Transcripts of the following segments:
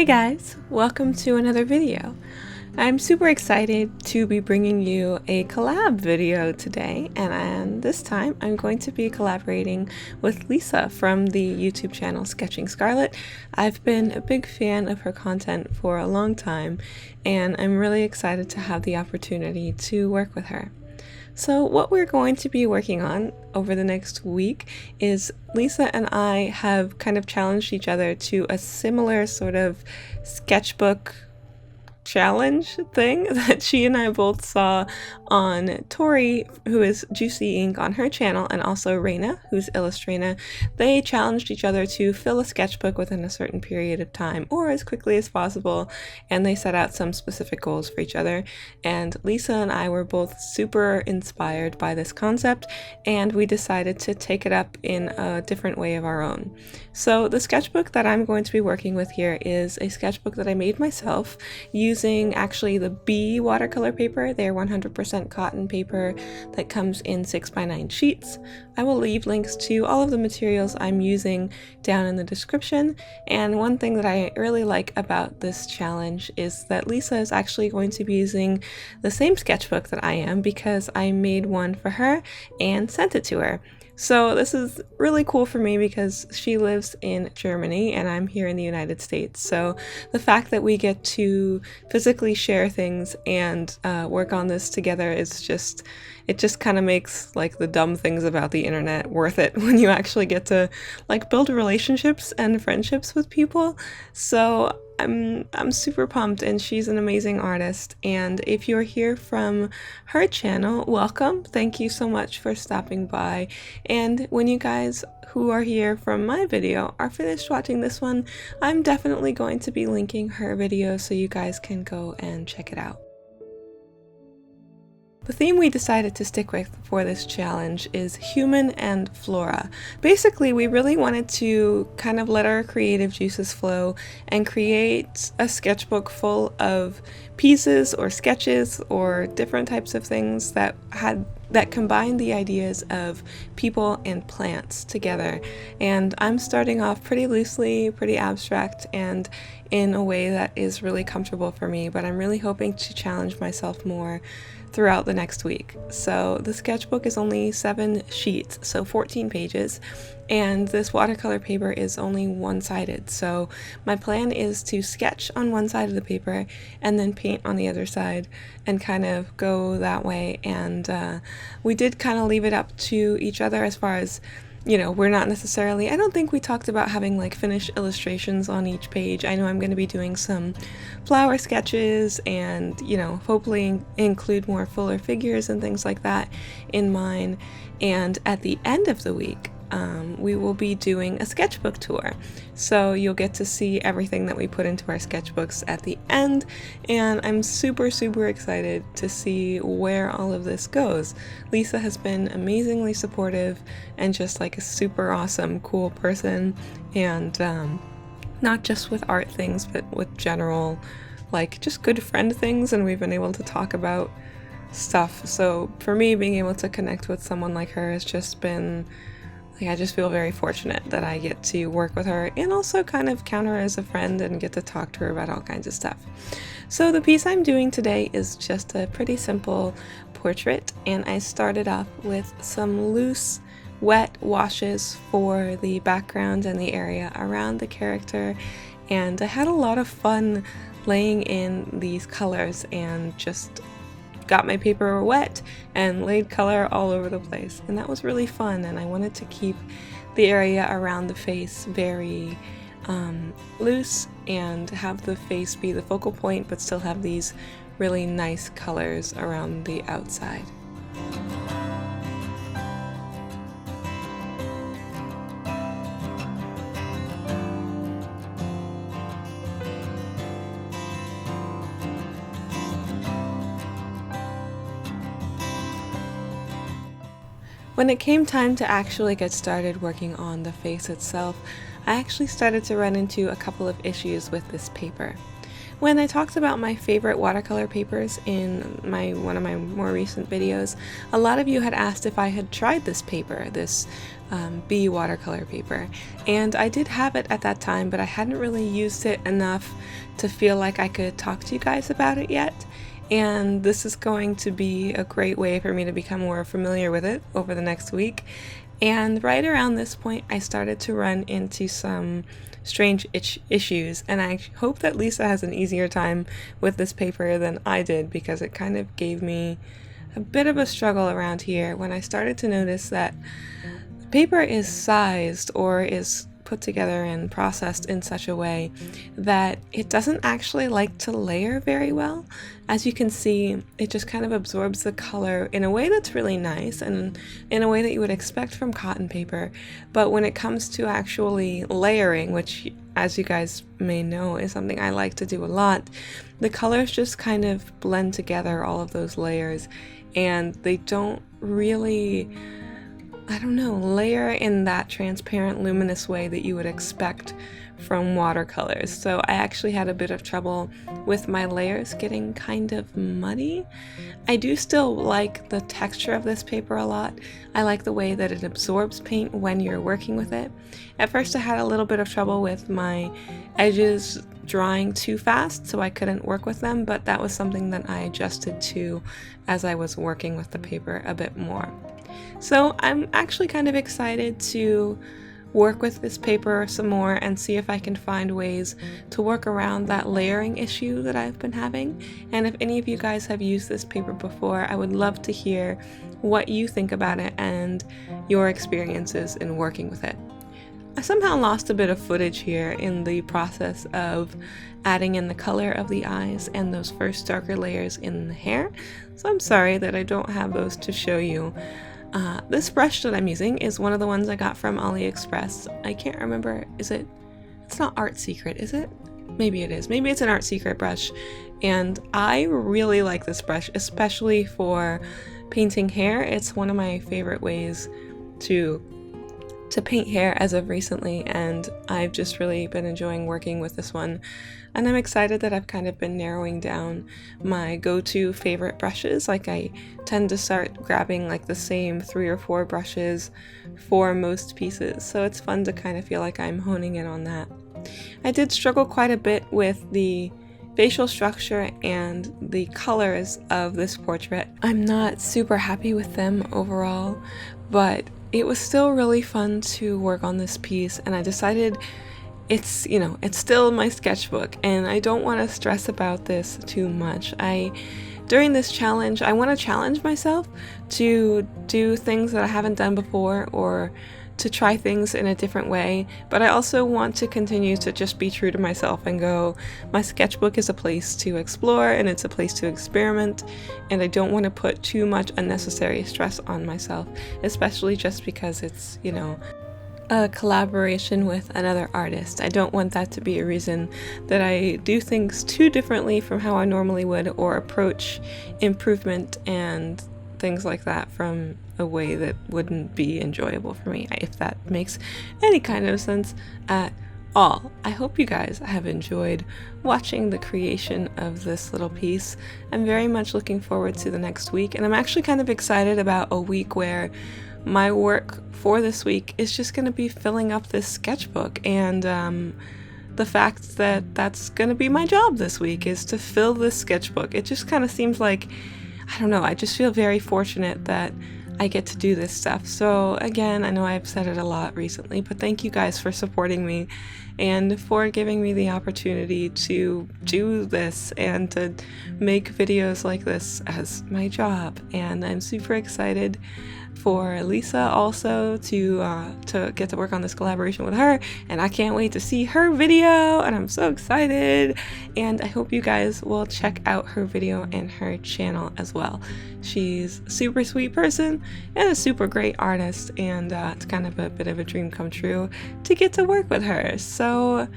Hey guys, welcome to another video. I'm super excited to be bringing you a collab video today, and this time I'm going to be collaborating with Lisa from the YouTube channel SketchingScarlet. I've been a big fan of her content for a long time, and I'm really excited to have the opportunity to work with her. So what we're going to be working on over the next week is Lisa and I have kind of challenged each other to a similar sort of sketchbook challenge thing that she and I both saw on Tori, who is Juicy Ink on her channel, and also Raina, who's Illustrator. They challenged each other to fill a sketchbook within a certain period of time or as quickly as possible, and they set out some specific goals for each other. And Lisa and I were both super inspired by this concept, and we decided to take it up in a different way of our own. So the sketchbook that I'm going to be working with here is a sketchbook that I made myself using actually the B watercolor paper. They're 100% cotton paper that comes in 6x9 sheets. I will leave links to all of the materials I'm using down in the description. And one thing that I really like about this challenge is that Lisa is actually going to be using the same sketchbook that I am, because I made one for her and sent it to her. So this is really cool for me because she lives in Germany and I'm here in the United States. So the fact that we get to physically share things and work on this together is just, it just kind of makes like the dumb things about the internet worth it when you actually get to like build relationships and friendships with people. So I'm super pumped, and she's an amazing artist. And if you're here from her channel, welcome. Thank you so much for stopping by. And when you guys who are here from my video are finished watching this one, I'm definitely going to be linking her video so you guys can go and check it out. The theme we decided to stick with for this challenge is human and flora. Basically, we really wanted to kind of let our creative juices flow and create a sketchbook full of pieces or sketches or different types of things that combine the ideas of people and plants together. And I'm starting off pretty loosely, pretty abstract, and in a way that is really comfortable for me, but I'm really hoping to challenge myself more throughout the next week. So the sketchbook is only 7 sheets, so 14 pages, and this watercolor paper is only one-sided. So my plan is to sketch on one side of the paper and then paint on the other side and kind of go that way. And we did kind of leave it up to each other as far as, you know, we're not necessarily, I don't think we talked about having like finished illustrations on each page. I know I'm going to be doing some flower sketches and, you know, hopefully include more fuller figures and things like that in mine. And at the end of the week, we will be doing a sketchbook tour. So you'll get to see everything that we put into our sketchbooks at the end, and I'm super excited to see where all of this goes. Lisa has been amazingly supportive and just like a super awesome, cool person, and not just with art things, but with general, like just good friend things, and we've been able to talk about stuff. So for me, being able to connect with someone like her has just been, like, I just feel very fortunate that I get to work with her and also kind of count her as a friend and get to talk to her about all kinds of stuff. So the piece I'm doing today is just a pretty simple portrait, and I started off with some loose wet washes for the background and the area around the character, and I had a lot of fun laying in these colors and just got my paper wet and laid color all over the place, and that was really fun. And I wanted to keep the area around the face very loose and have the face be the focal point, but still have these really nice colors around the outside. When it came time to actually get started working on the face itself, I actually started to run into a couple of issues with this paper. When I talked about my favorite watercolor papers in one of my more recent videos, a lot of you had asked if I had tried this paper, this bee watercolor paper, and I did have it at that time, but I hadn't really used it enough to feel like I could talk to you guys about it yet. And this is going to be a great way for me to become more familiar with it over the next week. And right around this point, I started to run into some strange issues, and I hope that Lisa has an easier time with this paper than I did, because it kind of gave me a bit of a struggle around here when I started to notice that the paper is sized or is put together and processed in such a way that it doesn't actually like to layer very well. As you can see, it just kind of absorbs the color in a way that's really nice and in a way that you would expect from cotton paper. But when it comes to actually layering, which as you guys may know is something I like to do a lot, the colors just kind of blend together, all of those layers, and they don't really, I don't know, layer in that transparent, luminous way that you would expect from watercolors. So I actually had a bit of trouble with my layers getting kind of muddy. I do still like the texture of this paper a lot. I like the way that it absorbs paint when you're working with it. At first I had a little bit of trouble with my edges drying too fast, so I couldn't work with them, but that was something that I adjusted to as I was working with the paper a bit more. So I'm actually kind of excited to work with this paper some more and see if I can find ways to work around that layering issue that I've been having. And if any of you guys have used this paper before, I would love to hear what you think about it and your experiences in working with it. I somehow lost a bit of footage here in the process of adding in the color of the eyes and those first darker layers in the hair, so I'm sorry that I don't have those to show you. This brush that I'm using is one of the ones I got from AliExpress. I can't remember, it's not Art Secret, is it? Maybe it is. Maybe it's an Art Secret brush. And I really like this brush, especially for painting hair. It's one of my favorite ways to paint hair as of recently, and I've just really been enjoying working with this one. And I'm excited that I've kind of been narrowing down my go-to favorite brushes. Like, I tend to start grabbing like the same 3 or 4 brushes for most pieces, so it's fun to kind of feel like I'm honing in on that. I did struggle quite a bit with the facial structure and the colors of this portrait. I'm not super happy with them overall, but it was still really fun to work on this piece, and I decided it's still my sketchbook, and I don't want to stress about this too much. During this challenge, I want to challenge myself to do things that I haven't done before, or to try things in a different way, but I also want to continue to just be true to myself and go, my sketchbook is a place to explore and it's a place to experiment, and I don't want to put too much unnecessary stress on myself, especially just because it's, a collaboration with another artist. I don't want that to be a reason that I do things too differently from how I normally would, or approach improvement and things like that from a way that wouldn't be enjoyable for me, if that makes any kind of sense at all. I hope you guys have enjoyed watching the creation of this little piece. I'm very much looking forward to the next week, and I'm actually kind of excited about a week where my work for this week is just going to be filling up this sketchbook, and the fact that that's going to be my job this week is to fill this sketchbook. It just kind of seems like, I don't know, I just feel very fortunate that I get to do this stuff. So again, I know I've said it a lot recently, but thank you guys for supporting me and for giving me the opportunity to do this and to make videos like this as my job. And I'm super excited for Elisha also to get to work on this collaboration with her, and I can't wait to see her video, and I'm so excited, and I hope you guys will check out her video and her channel as well. She's a super sweet person and a super great artist, and it's kind of a bit of a dream come true to get to work with her. So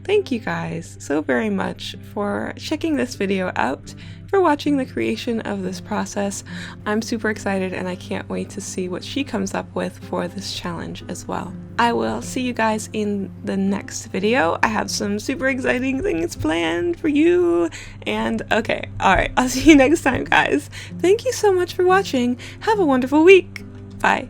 thank you guys so very much for checking this video out, for watching the creation of this process. I'm super excited and I can't wait to see what she comes up with for this challenge as well. I will see you guys in the next video. I have some super exciting things planned for you. And okay, alright, I'll see you next time, guys. Thank you so much for watching. Have a wonderful week. Bye.